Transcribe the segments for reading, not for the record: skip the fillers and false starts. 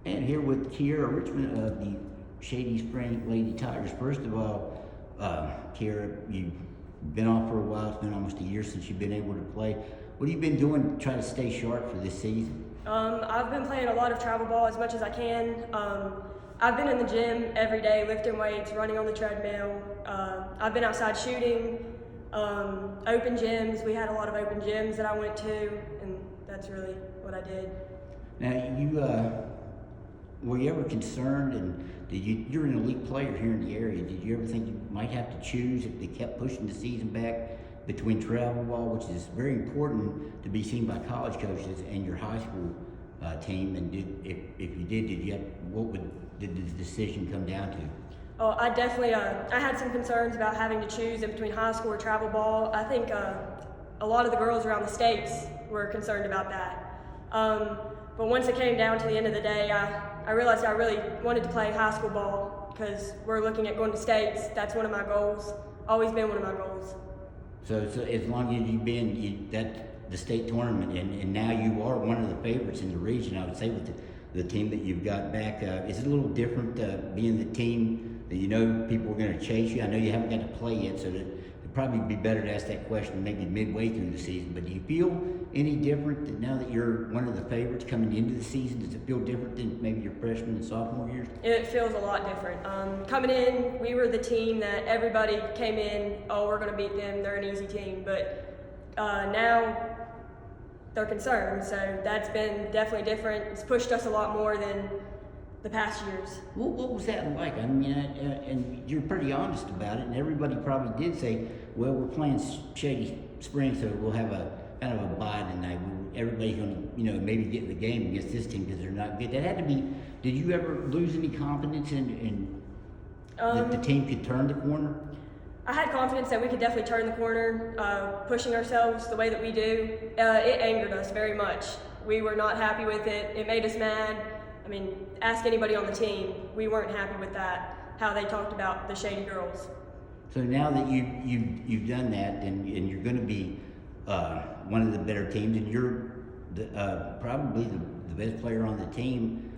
And here with Kierra Richmond of the Shady Spring Lady Tigers. First of all, Kierra, you've been off for a while. It's been almost a year since you've been able to play. What have you been doing to try to stay sharp for this season? I've been playing a lot of travel ball as much as I can. I've been in the gym every day, lifting weights, running on the treadmill. I've been outside shooting, open gyms. We had a lot of open gyms that I went to, and that's really what I did. Now, were you ever concerned, and you're an elite player here in the area, did you ever think you might have to choose if they kept pushing the season back between travel ball, which is very important to be seen by college coaches, and your high school team? And if you did, did the decision come down to? Oh, I definitely, I had some concerns about having to choose in between high school or travel ball. I think a lot of the girls around the states were concerned about that. But once it came down to the end of the day, I realized I really wanted to play high school ball because we're looking at going to states. That's one of my goals, always been one of my goals. So as long as you've been at the state tournament, and now you are one of the favorites in the region, I would say, with the team that you've got back. Is it a little different being the team that you know people are going to chase you? I know you haven't got to play yet, so it'd probably be better to ask that question maybe midway through the season. But do you feel any different that now that you're one of the favorites coming into the season? Does it feel different than maybe your freshman and sophomore years? It feels a lot different. Coming in, we were the team that everybody came in, oh, we're going to beat them, they're an easy team. But now they're concerned, so that's been definitely different. It's pushed us a lot more than the past years. What was that like? I mean, and you're pretty honest about it, and everybody probably did say, well, we're playing Shady Spring, so we'll have a kind of a bye tonight. Everybody's going to, maybe get in the game against this team because they're not good. That had to be, did you ever lose any confidence in that the team could turn the corner? I had confidence that we could definitely turn the corner, pushing ourselves the way that we do. It angered us very much. We were not happy with it. It made us mad. I mean, ask anybody on the team. We weren't happy with that, how they talked about the Shady girls. So now that you've done that, and you're going to be one of the better teams, and you're probably the best player on the team,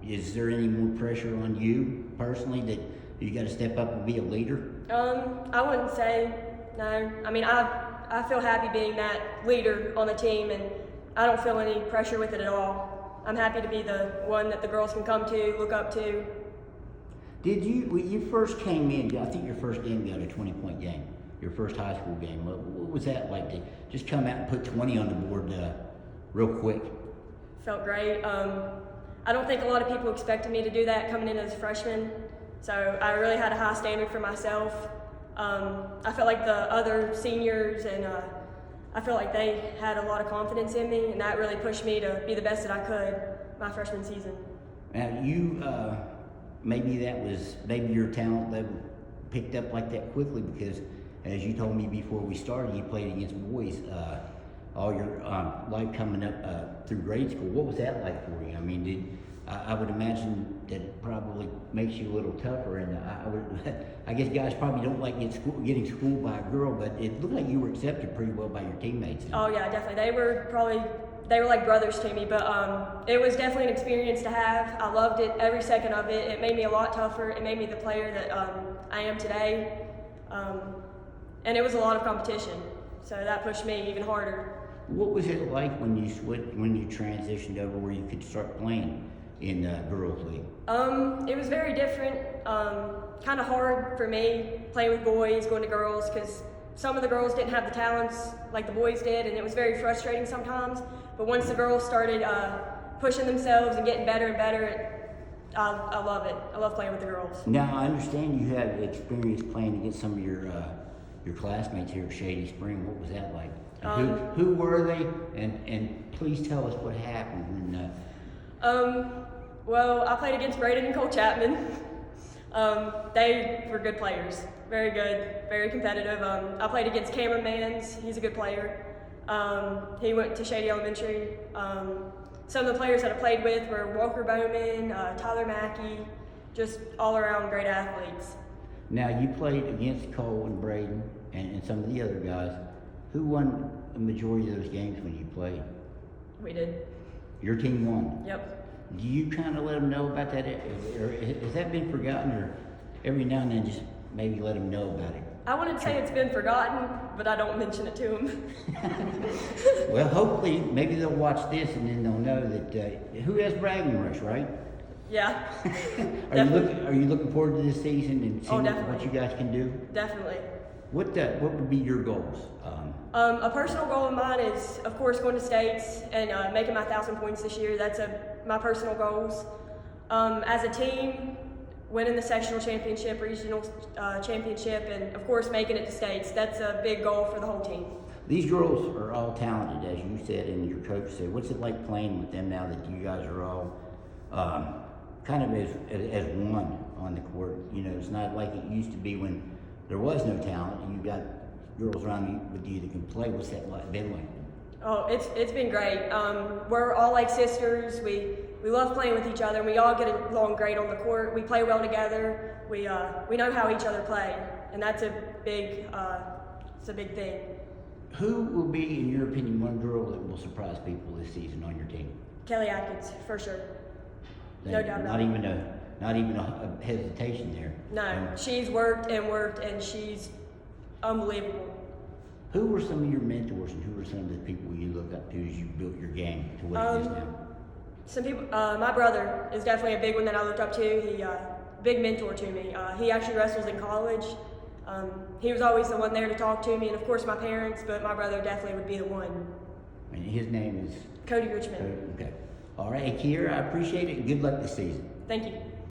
is there any more pressure on you personally that you got to step up and be a leader? I wouldn't say, no. I mean, I feel happy being that leader on the team, and I don't feel any pressure with it at all. I'm happy to be the one that the girls can come to, look up to. When you first came in, I think your first game got a 20-point game, your first high school game. What was that like to just come out and put 20 on the board real quick? Felt great. I don't think a lot of people expected me to do that coming in as a freshman, so I really had a high standard for myself. I felt like the other seniors and I feel like they had a lot of confidence in me, and that really pushed me to be the best that I could my freshman season. Now maybe your talent level picked up like that quickly, because as you told me before we started, you played against boys all your life coming up through grade school. What was that like for you? I mean, I would imagine that it probably makes you a little tougher, and I guess guys probably don't like getting schooled by a girl, but it looked like you were accepted pretty well by your teammates. Oh yeah, definitely. They were like brothers to me, but it was definitely an experience to have. I loved it, every second of it. It made me a lot tougher. It made me the player that I am today, and it was a lot of competition, so that pushed me even harder. What was it like when you transitioned over where you could start playing in girls league? It was very different. Kind of hard for me playing with boys, going to girls, because some of the girls didn't have the talents like the boys did, and it was very frustrating sometimes. But once the girls started pushing themselves and getting better and better, I love it. I love playing with the girls. Now I understand you had experience playing against some of your classmates here at Shady Spring. What was that like? Who were they? And please tell us what happened when. Well, I played against Braden and Cole Chapman. They were good players, very good, very competitive. I played against Cameron Mans. He's a good player. He went to Shady Elementary. Some of the players that I played with were Walker Bowman, Tyler Mackey, just all around great athletes. Now you played against Cole and Braden and some of the other guys. Who won the majority of those games when you played? We did. Your team won? Yep. Do you kind of let them know about that, or has that been forgotten, or every now and then just maybe let them know about it? I wouldn't say it's been forgotten, but I don't mention it to them. Well, hopefully, maybe they'll watch this and then they'll know that who has bragging rights, right? Yeah. Are you looking forward to this season and seeing what you guys can do? Definitely. What would be your goals? A personal goal of mine is, of course, going to states and making my 1,000 points this year. That's my personal goals. As a team, winning the sectional championship, regional championship, and of course making it to states. That's a big goal for the whole team. These girls are all talented, as you said, and your coach said. What's it like playing with them now that you guys are all kind of as one on the court? You know, it's not like it used to be when there was no talent and you got girls around you with you that can play. What's that been like? Oh, it's been great. We're all like sisters. We love playing with each other, and we all get along great on the court. We play well together. We know how each other play, and that's a big thing. Who will be, in your opinion, one girl that will surprise people this season on your team? Kelly Atkins, for sure. No doubt about it. Not even a hesitation there. No, she's worked, and she's unbelievable. Who were some of your mentors, and who were some of the people you look up to as you built your game to what it is now? Some people, my brother is definitely a big one that I look up to. He big mentor to me. He actually wrestles in college. He was always the one there to talk to me, and of course my parents, but my brother definitely would be the one. And his name is? Cody Richmond. Okay. All right, Kierra, I appreciate it, and good luck this season. Thank you.